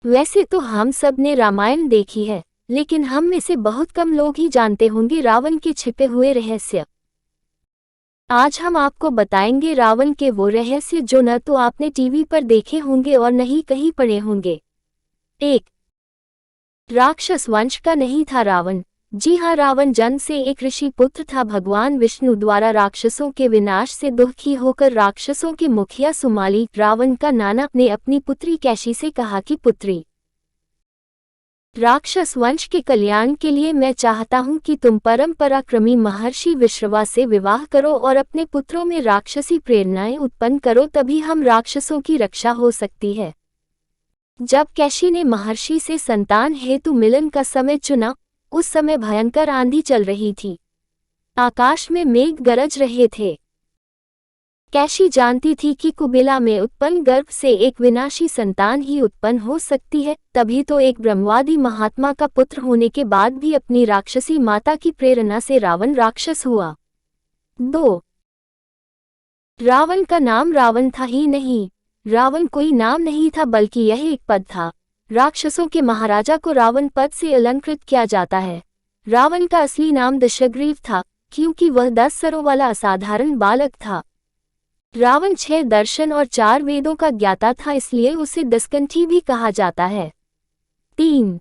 वैसे तो हम सब ने रामायण देखी है, लेकिन हम में से बहुत कम लोग ही जानते होंगे रावण के छिपे हुए रहस्य। आज हम आपको बताएंगे रावण के वो रहस्य जो न तो आपने टीवी पर देखे होंगे और न ही कहीं पढ़े होंगे। 1. राक्षस वंश का नहीं था रावण। जी हाँ, रावण जन्म से एक ऋषि पुत्र था। भगवान विष्णु द्वारा राक्षसों के विनाश से दुखी होकर राक्षसों के मुखिया सुमाली रावण का नाना ने अपनी पुत्री कैशी से कहा कि पुत्री, राक्षस वंश के कल्याण के लिए मैं चाहता हूँ कि तुम परम पराक्रमी महर्षि विश्रवा से विवाह करो और अपने पुत्रों में राक्षसी प्रेरणाएं उत्पन्न करो, तभी हम राक्षसों की रक्षा हो सकती है। जब कैशी ने महर्षि से संतान हेतु मिलन का समय चुना, उस समय भयंकर आंधी चल रही थी। आकाश में मेघ गरज रहे थे। कैशी जानती थी कि कुबेला में उत्पन्न गर्भ से एक विनाशी संतान ही उत्पन्न हो सकती है, तभी तो एक ब्रह्मवादी महात्मा का पुत्र होने के बाद भी अपनी राक्षसी माता की प्रेरणा से रावण राक्षस हुआ। 2. रावण का नाम रावण था ही नहीं। रावण कोई नाम नहीं था, बल्कि यह एक पद था। राक्षसों के महाराजा को रावण पद से अलंकृत किया जाता है। रावण का असली नाम दशग्रीव था, क्योंकि वह 10 सरों वाला असाधारण बालक था। रावण 6 दर्शन और 4 वेदों का ज्ञाता था, इसलिए उसे दशकंठी भी कहा जाता है। 3.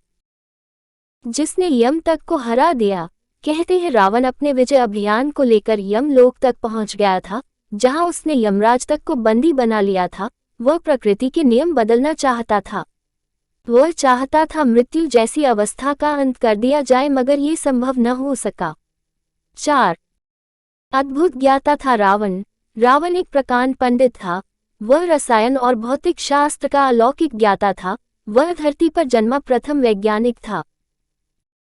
जिसने यम तक को हरा दिया। कहते हैं रावण अपने विजय अभियान को लेकर यमलोक तक पहुंच गया था, जहां उसने यमराज तक को बंदी बना लिया था। वह प्रकृति के नियम बदलना चाहता था। वह चाहता था मृत्यु जैसी अवस्था का अंत कर दिया जाए, मगर ये संभव न हो सका। 4. अद्भुत ज्ञाता था रावण। रावण एक प्रकांड पंडित था। वह रसायन और भौतिक शास्त्र का अलौकिक ज्ञाता था। वह धरती पर जन्मा प्रथम वैज्ञानिक था।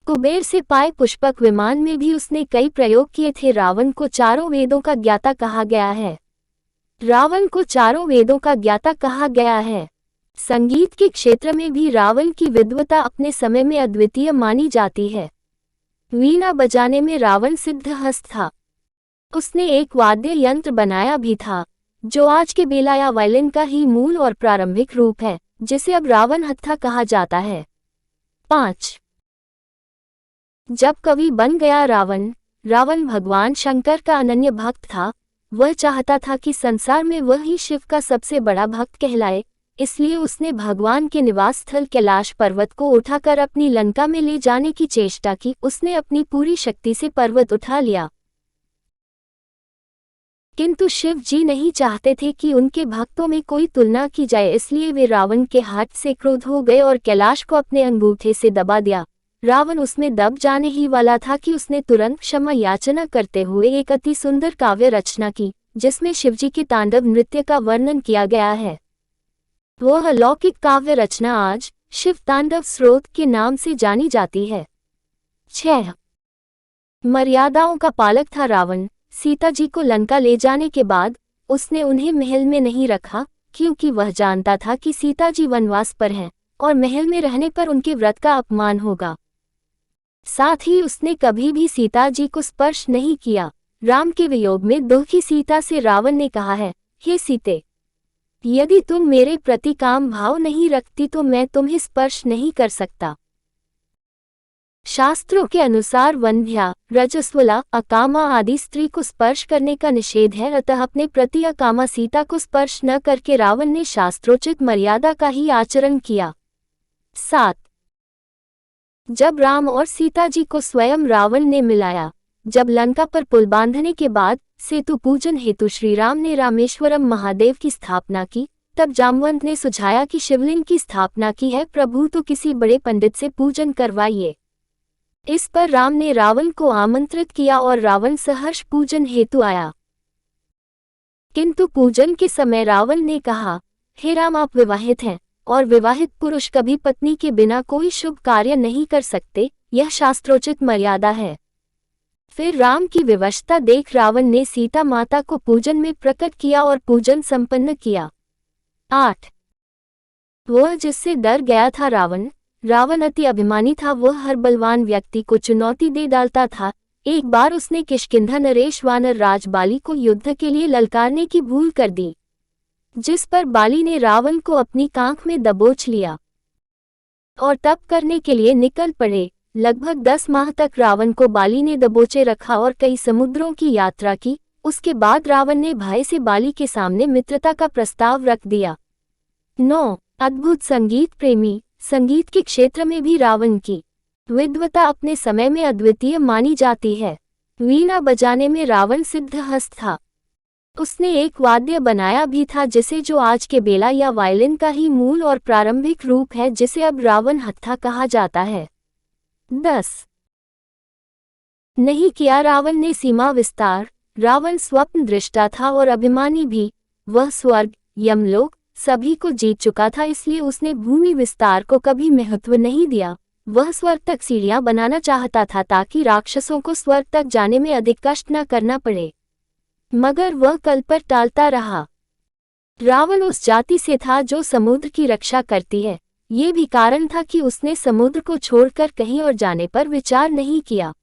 कुबेर से पाए पुष्पक विमान में भी उसने कई प्रयोग किए थे। रावण को चारों वेदों का ज्ञाता कहा गया है। रावण को चारों वेदों का ज्ञाता कहा गया है। संगीत के क्षेत्र में भी रावण की विद्वता अपने समय में अद्वितीय मानी जाती है। वीणा बजाने में रावण सिद्धहस्त था। उसने एक वाद्य यंत्र बनाया भी था, जो आज के बेला या वायलिन का ही मूल और प्रारंभिक रूप है, जिसे अब रावण हत्था कहा जाता है। 5. जब कवि बन गया रावण। रावण भगवान शंकर का अनन्य भक्त था। वह चाहता था कि संसार में वह ही शिव का सबसे बड़ा भक्त कहलाए, इसलिए उसने भगवान के निवास स्थल कैलाश पर्वत को उठाकर अपनी लंका में ले जाने की चेष्टा की। उसने अपनी पूरी शक्ति से पर्वत उठा लिया, किंतु शिव जी नहीं चाहते थे कि उनके भक्तों में कोई तुलना की जाए, इसलिए वे रावण के हाथ से क्रोध हो गए और कैलाश को अपने अंगूठे से दबा दिया। रावण उसमें दब जाने ही वाला था कि उसने तुरंत क्षमा याचना करते हुए एक अति सुंदर काव्य रचना की, जिसमें शिवजी के तांडव नृत्य का वर्णन किया गया है। वह अलौकिक काव्य रचना आज शिव तांडव स्रोत के नाम से जानी जाती है। 6. मर्यादाओं का पालक था रावण। सीता जी को लंका ले जाने के बाद उसने उन्हें महल में नहीं रखा, क्योंकि वह जानता था कि सीता जी वनवास पर हैं और महल में रहने पर उनके व्रत का अपमान होगा। साथ ही उसने कभी भी सीता जी को स्पर्श नहीं किया। राम के वियोग में दुखी सीता से रावण ने कहा है, हे सीते, यदि तुम मेरे प्रति काम भाव नहीं रखती तो मैं तुम्हें स्पर्श नहीं कर सकता। शास्त्रों के अनुसार वंध्या, रजस्वला, अकामा आदि स्त्री को स्पर्श करने का निषेध है, अतः अपने प्रति अकामा सीता को स्पर्श न करके रावण ने शास्त्रोचित मर्यादा का ही आचरण किया। 7. जब राम और सीता जी को स्वयं रावण ने मिलाया। जब लंका पर पुल बांधने के बाद सेतु पूजन हेतु श्री राम ने रामेश्वरम महादेव की स्थापना की, तब जामवंत ने सुझाया कि शिवलिंग की स्थापना की है प्रभु, तो किसी बड़े पंडित से पूजन करवाइए। इस पर राम ने रावण को आमंत्रित किया और रावण सहर्ष पूजन हेतु आया। किंतु पूजन के समय रावण ने कहा, हे राम, आप विवाहित हैं और विवाहित पुरुष कभी पत्नी के बिना कोई शुभ कार्य नहीं कर सकते, यह शास्त्रोचित मर्यादा है। फिर राम की विवशता देख रावण ने सीता माता को पूजन में प्रकट किया और पूजन संपन्न किया। 8. वह जिससे डर गया था रावण। रावण अति अभिमानी था। वह हर बलवान व्यक्ति को चुनौती दे डालता था। एक बार उसने किष्किंधा नरेश वानर राज बाली को युद्ध के लिए ललकारने की भूल कर दी, जिस पर बाली ने रावण को अपनी कांख में दबोच लिया। और तप करने के लिए निकल पड़े। लगभग 10 माह तक रावण को बाली ने दबोचे रखा और कई समुद्रों की यात्रा की। उसके बाद रावण ने भय से बाली के सामने मित्रता का प्रस्ताव रख दिया। 9. अद्भुत संगीत प्रेमी। संगीत के क्षेत्र में भी रावण की विद्वता अपने समय में अद्वितीय मानी जाती है। वीणा बजाने में रावण सिद्धहस्त था। उसने एक वाद्य बनाया भी था जिसे जो आज के बेला या वायलिन का ही मूल और प्रारंभिक रूप है, जिसे अब रावण हत्था कहा जाता है। 10. नहीं किया रावण ने सीमा विस्तार। रावण स्वप्न दृष्टा था और अभिमानी भी। वह स्वर्ग, यमलोक सभी को जीत चुका था, इसलिए उसने भूमि विस्तार को कभी महत्व नहीं दिया। वह स्वर्ग तक सीढ़ियां बनाना चाहता था ताकि राक्षसों को स्वर्ग तक जाने में अधिक कष्ट न करना पड़े, मगर वह कल पर टालता रहा। रावण उस जाति से था जो समुद्र की रक्षा करती है। ये भी कारण था कि उसने समुद्र को छोड़कर कहीं और जाने पर विचार नहीं किया।